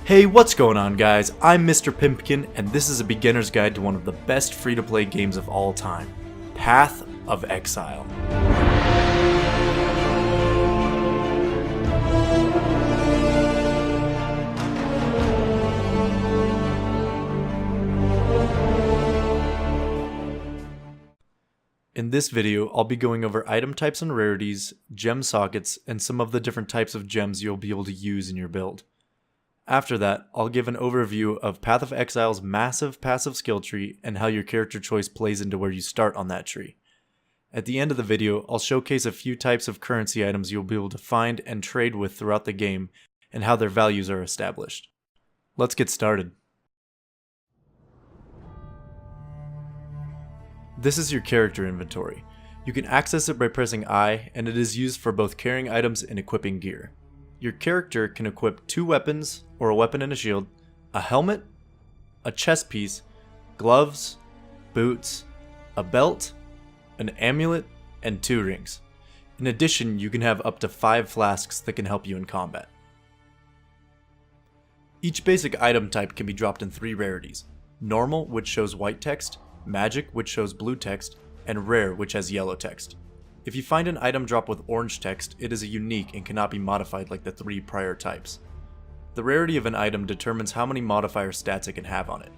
Hey, what's going on guys? I'm Mr. Pimpkin and this is a beginner's guide to one of the best free-to-play games of all time, Path of Exile. In this video, I'll be going over item types and rarities, gem sockets, and some of the different types of gems you'll be able to use in your build. After that, I'll give an overview of Path of Exile's massive passive skill tree and how your character choice plays into where you start on that tree. At the end of the video, I'll showcase a few types of currency items you'll be able to find and trade with throughout the game and how their values are established. Let's get started. This is your character inventory. You can access it by pressing I, and it is used for both carrying items and equipping gear. Your character can equip 2 weapons, or a weapon and a shield, a helmet, a chest piece, gloves, boots, a belt, an amulet, and 2 rings. In addition, you can have up to 5 flasks that can help you in combat. Each basic item type can be dropped in 3 rarities: normal, which shows white text, magic, which shows blue text, and rare, which has yellow text. If you find an item drop with orange text, it is a unique and cannot be modified like the 3 prior types. The rarity of an item determines how many modifier stats it can have on it.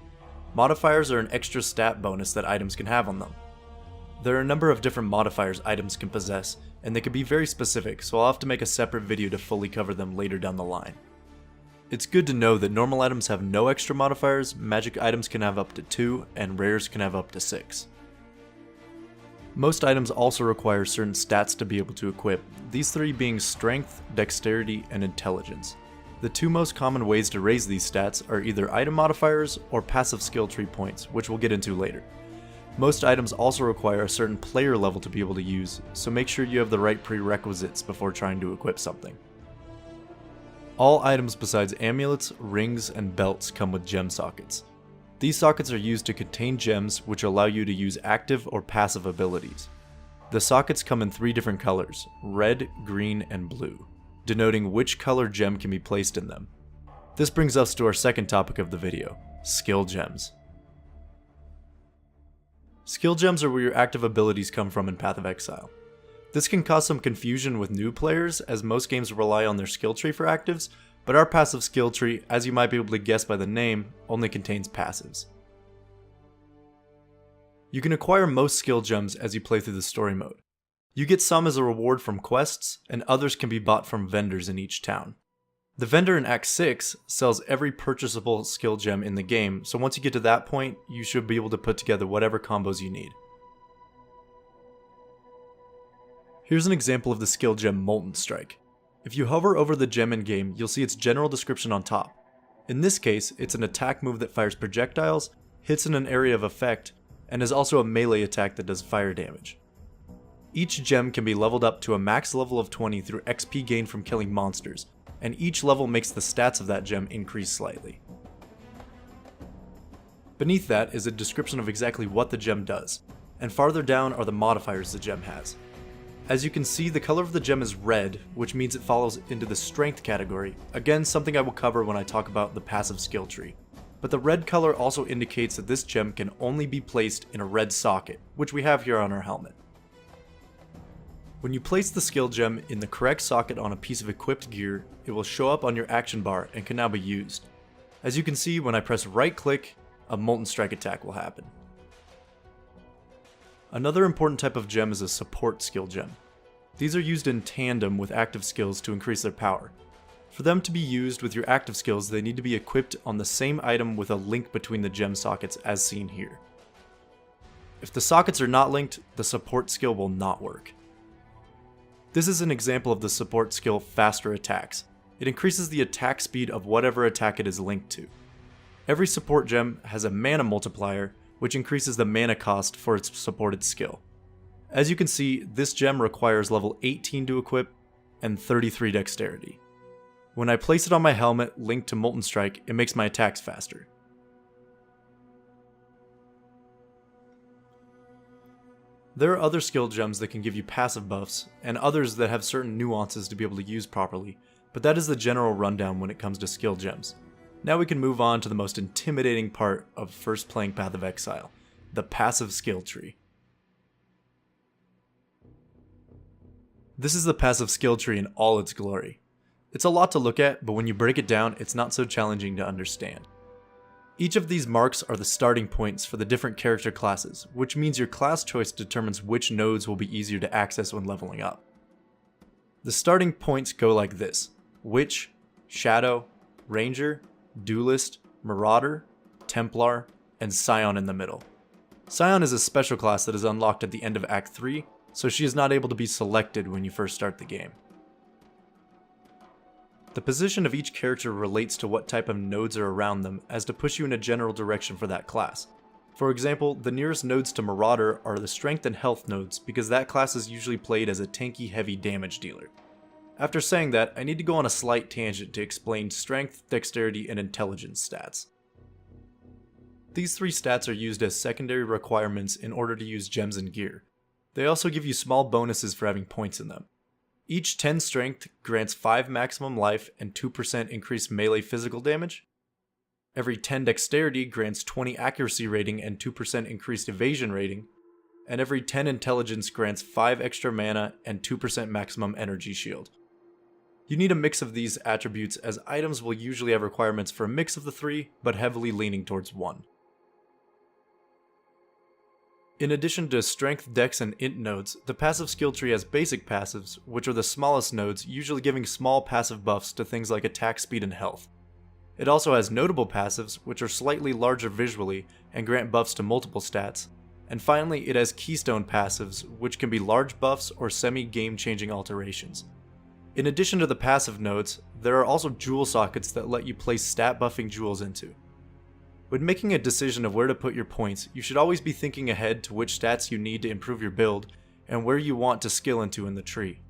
Modifiers are an extra stat bonus that items can have on them. There are a number of different modifiers items can possess, and they can be very specific, so I'll have to make a separate video to fully cover them later down the line. It's good to know that normal items have no extra modifiers, magic items can have up to 2, and rares can have up to 6. Most items also require certain stats to be able to equip, these 3 being strength, dexterity, and intelligence. The 2 most common ways to raise these stats are either item modifiers or passive skill tree points, which we'll get into later. Most items also require a certain player level to be able to use, so make sure you have the right prerequisites before trying to equip something. All items besides amulets, rings, and belts come with gem sockets. These sockets are used to contain gems which allow you to use active or passive abilities. The sockets come in 3 different colors, red, green, and blue, denoting which color gem can be placed in them. This brings us to our second topic of the video, skill gems. Skill gems are where your active abilities come from in Path of Exile. This can cause some confusion with new players as most games rely on their skill tree for actives, but our passive skill tree, as you might be able to guess by the name, only contains passives. You can acquire most skill gems as you play through the story mode. You get some as a reward from quests, and others can be bought from vendors in each town. The vendor in Act 6 sells every purchasable skill gem in the game, so once you get to that point, you should be able to put together whatever combos you need. Here's an example of the skill gem Molten Strike. If you hover over the gem in game, you'll see its general description on top. In this case, it's an attack move that fires projectiles, hits in an area of effect, and is also a melee attack that does fire damage. Each gem can be leveled up to a max level of 20 through XP gained from killing monsters, and each level makes the stats of that gem increase slightly. Beneath that is a description of exactly what the gem does, and farther down are the modifiers the gem has. As you can see, the color of the gem is red, which means it falls into the strength category, again something I will cover when I talk about the passive skill tree. But the red color also indicates that this gem can only be placed in a red socket, which we have here on our helmet. When you place the skill gem in the correct socket on a piece of equipped gear, it will show up on your action bar and can now be used. As you can see, when I press right click, a Molten Strike attack will happen. Another important type of gem is a support skill gem. These are used in tandem with active skills to increase their power. For them to be used with your active skills, they need to be equipped on the same item with a link between the gem sockets as seen here. If the sockets are not linked, the support skill will not work. This is an example of the support skill Faster Attacks. It increases the attack speed of whatever attack it is linked to. Every support gem has a mana multiplier, which increases the mana cost for its supported skill. As you can see, this gem requires level 18 to equip and 33 dexterity. When I place it on my helmet linked to Molten Strike, it makes my attacks faster. There are other skill gems that can give you passive buffs, and others that have certain nuances to be able to use properly, but that is the general rundown when it comes to skill gems. Now we can move on to the most intimidating part of first playing Path of Exile, the passive skill tree. This is the passive skill tree in all its glory. It's a lot to look at, but when you break it down, it's not so challenging to understand. Each of these marks are the starting points for the different character classes, which means your class choice determines which nodes will be easier to access when leveling up. The starting points go like this: Witch, Shadow, Ranger, Duelist, Marauder, Templar, and Scion in the middle. Scion is a special class that is unlocked at the end of Act 3, so she is not able to be selected when you first start the game. The position of each character relates to what type of nodes are around them as to push you in a general direction for that class. For example, the nearest nodes to Marauder are the strength and health nodes because that class is usually played as a tanky heavy damage dealer. After saying that, I need to go on a slight tangent to explain strength, dexterity, and intelligence stats. These three stats are used as secondary requirements in order to use gems and gear. They also give you small bonuses for having points in them. Each 10 strength grants 5 maximum life and 2% increased melee physical damage. Every 10 dexterity grants 20 accuracy rating and 2% increased evasion rating. And every 10 intelligence grants 5 extra mana and 2% maximum energy shield. You need a mix of these attributes as items will usually have requirements for a mix of the three, but heavily leaning towards one. In addition to strength, dex, and int nodes, the passive skill tree has basic passives, which are the smallest nodes, usually giving small passive buffs to things like attack speed and health. It also has notable passives, which are slightly larger visually and grant buffs to multiple stats. And finally, it has keystone passives, which can be large buffs or semi-game changing alterations. In addition to the passive nodes, there are also jewel sockets that let you place stat buffing jewels into. When making a decision of where to put your points, you should always be thinking ahead to which stats you need to improve your build and where you want to skill into in the tree.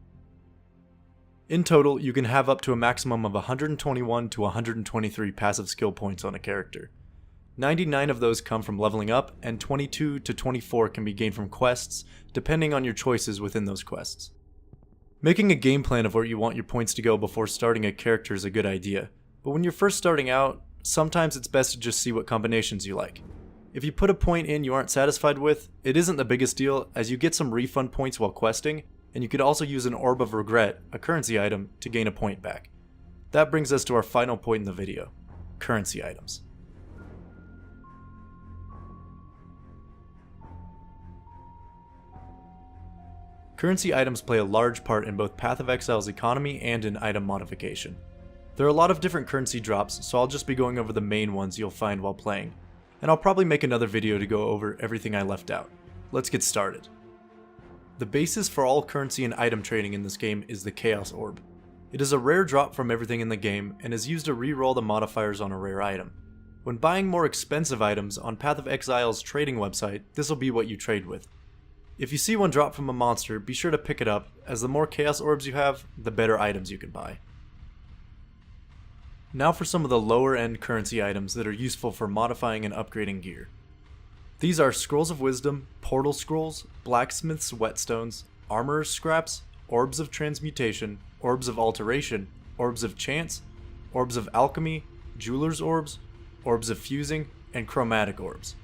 In total, you can have up to a maximum of 121 to 123 passive skill points on a character. 99 of those come from leveling up, and 22 to 24 can be gained from quests, depending on your choices within those quests. Making a game plan of where you want your points to go before starting a character is a good idea, but when you're first starting out, sometimes it's best to just see what combinations you like. If you put a point in you aren't satisfied with, it isn't the biggest deal as you get some refund points while questing, and you could also use an Orb of Regret, a currency item, to gain a point back. That brings us to our final point in the video: currency items. Currency items play a large part in both Path of Exile's economy and in item modification. There are a lot of different currency drops, so I'll just be going over the main ones you'll find while playing, and I'll probably make another video to go over everything I left out. Let's get started. The basis for all currency and item trading in this game is the Chaos Orb. It is a rare drop from everything in the game and is used to reroll the modifiers on a rare item. When buying more expensive items on Path of Exile's trading website, this will be what you trade with. If you see one drop from a monster, be sure to pick it up, as the more Chaos Orbs you have, the better items you can buy. Now for some of the lower end currency items that are useful for modifying and upgrading gear. These are Scrolls of Wisdom, Portal Scrolls, Blacksmith's Whetstones, Armorer's Scraps, Orbs of Transmutation, Orbs of Alteration, Orbs of Chance, Orbs of Alchemy, Jeweler's Orbs, Orbs of Fusing, and Chromatic Orbs.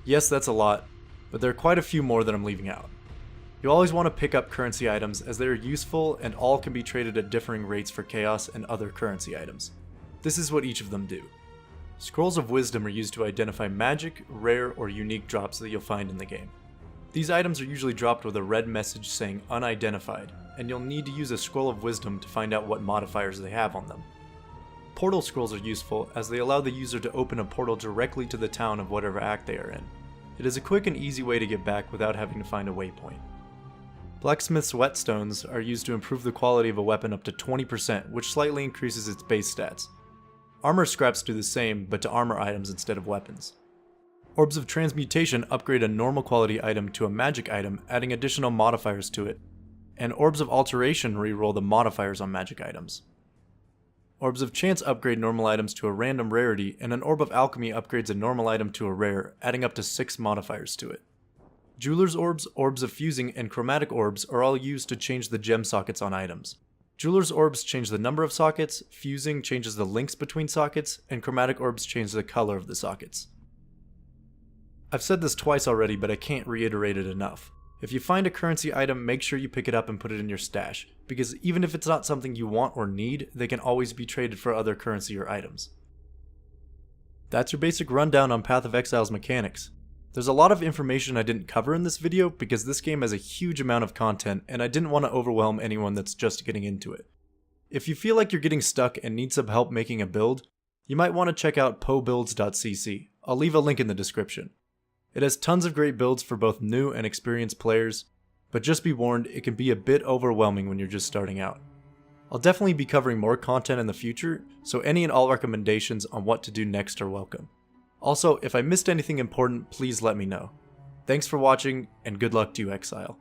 Yes, that's a lot, but there are quite a few more that I'm leaving out. You always want to pick up currency items as they are useful and all can be traded at differing rates for Chaos and other currency items. This is what each of them do. Scrolls of Wisdom are used to identify magic, rare, or unique drops that you'll find in the game. These items are usually dropped with a red message saying unidentified, and you'll need to use a Scroll of Wisdom to find out what modifiers they have on them. Portal Scrolls are useful as they allow the user to open a portal directly to the town of whatever act they are in. It is a quick and easy way to get back without having to find a waypoint. Blacksmith's Whetstones are used to improve the quality of a weapon up to 20%, which slightly increases its base stats. Armor Scraps do the same, but to armor items instead of weapons. Orbs of Transmutation upgrade a normal quality item to a magic item, adding additional modifiers to it, and Orbs of Alteration reroll the modifiers on magic items. Orbs of Chance upgrade normal items to a random rarity, and an Orb of Alchemy upgrades a normal item to a rare, adding up to 6 modifiers to it. Jeweler's Orbs, Orbs of Fusing, and Chromatic Orbs are all used to change the gem sockets on items. Jeweler's orbs change the number of sockets, fusing changes the links between sockets, and chromatic orbs change the color of the sockets. I've said this twice already, but I can't reiterate it enough. If you find a currency item, make sure you pick it up and put it in your stash, because even if it's not something you want or need, they can always be traded for other currency or items. That's your basic rundown on Path of Exile's mechanics. There's a lot of information I didn't cover in this video because this game has a huge amount of content and I didn't want to overwhelm anyone that's just getting into it. If you feel like you're getting stuck and need some help making a build, you might want to check out pobuilds.cc. I'll leave a link in the description. It has tons of great builds for both new and experienced players, but just be warned, it can be a bit overwhelming when you're just starting out. I'll definitely be covering more content in the future, so any and all recommendations on what to do next are welcome. Also, if I missed anything important, please let me know. Thanks for watching, and good luck to you, Exile.